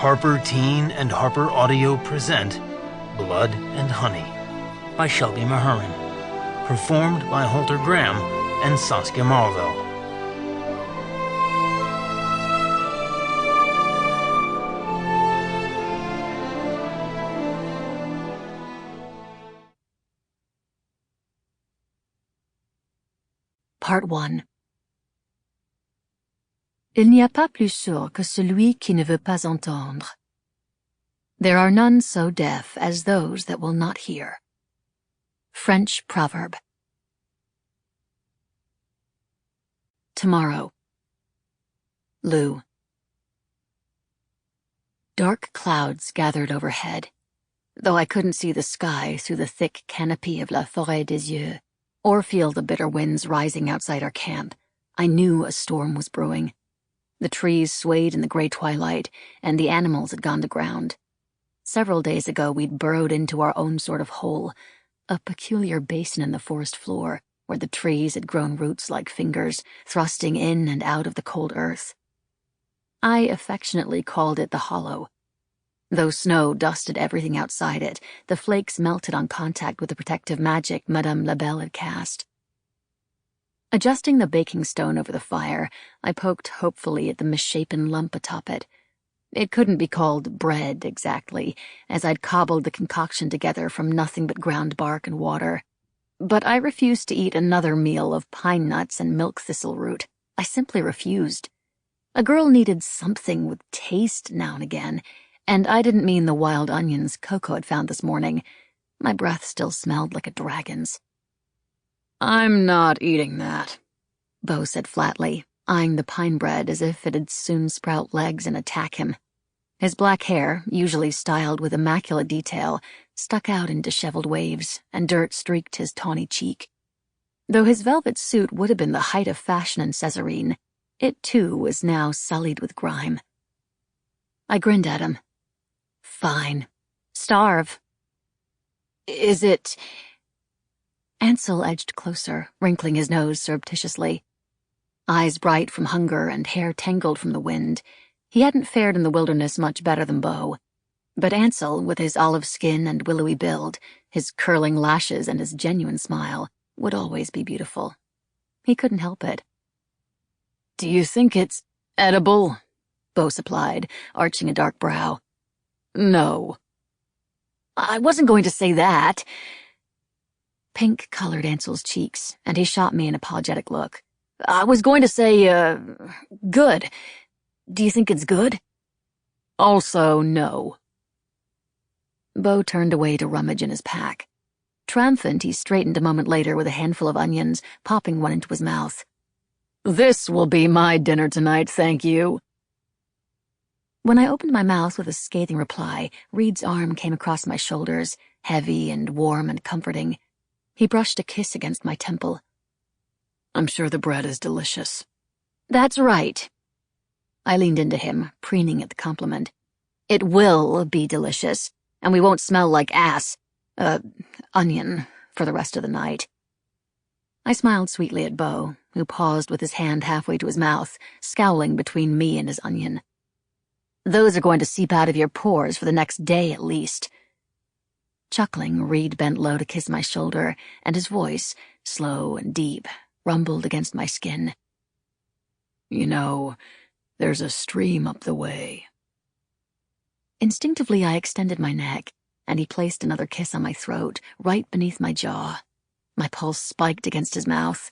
HarperTeen and Harper Audio present Blood and Honey by Shelby Mahurin, performed by Holter and Saskia Maarleveld. Part 1. Il n'y a pas plus sourd que celui qui ne veut pas entendre. There are none so deaf as those that will not hear. French proverb. Tomorrow. Lou. Dark clouds gathered overhead, though I couldn't see the sky through the thick canopy of La Forêt des Yeux, or feel the bitter winds rising outside our camp. I knew a storm was brewing. The trees swayed in the gray twilight, and the animals had gone to ground. Several days ago, we'd burrowed into our own sort of hole, a peculiar basin in the forest floor, where the trees had grown roots like fingers, thrusting in and out of the cold earth. I affectionately called it the hollow. Though snow dusted everything outside it, the flakes melted on contact with the protective magic Madame Labelle had cast. Adjusting the baking stone over the fire, I poked hopefully at the misshapen lump atop it. It couldn't be called bread, exactly, as I'd cobbled the concoction together from nothing but ground bark and water. But I refused to eat another meal of pine nuts and milk thistle root. I simply refused. A girl needed something with taste now and again, and I didn't mean the wild onions Coco had found this morning. My breath still smelled like a dragon's. "I'm not eating that," Beau said flatly, eyeing the pine bread as if it had soon sprout legs and attack him. His black hair, usually styled with immaculate detail, stuck out in disheveled waves, and dirt streaked his tawny cheek. Though his velvet suit would have been the height of fashion in Césarine, it too was now sullied with grime. I grinned at him. "Fine. Starve." "Is it—" Ansel edged closer, wrinkling his nose surreptitiously. Eyes bright from hunger and hair tangled from the wind, he hadn't fared in the wilderness much better than Beau. But Ansel, with his olive skin and willowy build, his curling lashes and his genuine smile, would always be beautiful. He couldn't help it. "Do you think it's edible?" Beau supplied, arching a dark brow. "No." "I wasn't going to say that." Pink colored Ansel's cheeks, and he shot me an apologetic look. "I was going to say, good. Do you think it's good?" "Also, no." Beau turned away to rummage in his pack. Triumphant, he straightened a moment later with a handful of onions, popping one into his mouth. "This will be my dinner tonight, thank you." When I opened my mouth with a scathing reply, Reid's arm came across my shoulders, heavy and warm and comforting. He brushed a kiss against my temple. "I'm sure the bread is delicious." "That's right." I leaned into him, preening at the compliment. "It will be delicious, and we won't smell like onion, for the rest of the night." I smiled sweetly at Beau, who paused with his hand halfway to his mouth, scowling between me and his onion. "Those are going to seep out of your pores for the next day at least." Chuckling, Reid bent low to kiss my shoulder, and his voice, slow and deep, rumbled against my skin. "You know, there's a stream up the way." Instinctively, I extended my neck, and he placed another kiss on my throat, right beneath my jaw. My pulse spiked against his mouth.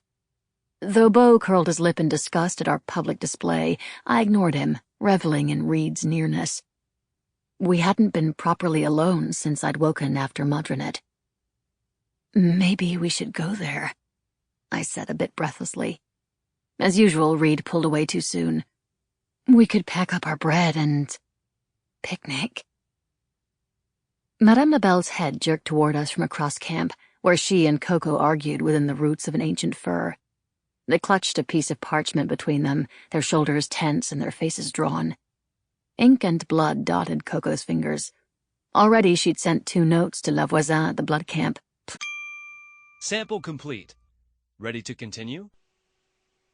Though Beau curled his lip in disgust at our public display, I ignored him, reveling in Reid's nearness. We hadn't been properly alone since I'd woken after Madrinet. "Maybe we should go there," I said a bit breathlessly. As usual, Reid pulled away too soon. "We could pack up our bread and picnic." Madame Labelle's head jerked toward us from across camp, where she and Coco argued within the roots of an ancient fir. They clutched a piece of parchment between them, their shoulders tense and their faces drawn. Ink and blood dotted Coco's fingers. Already she'd sent 2 notes to La Voisin at the blood camp. Sample complete. Ready to continue?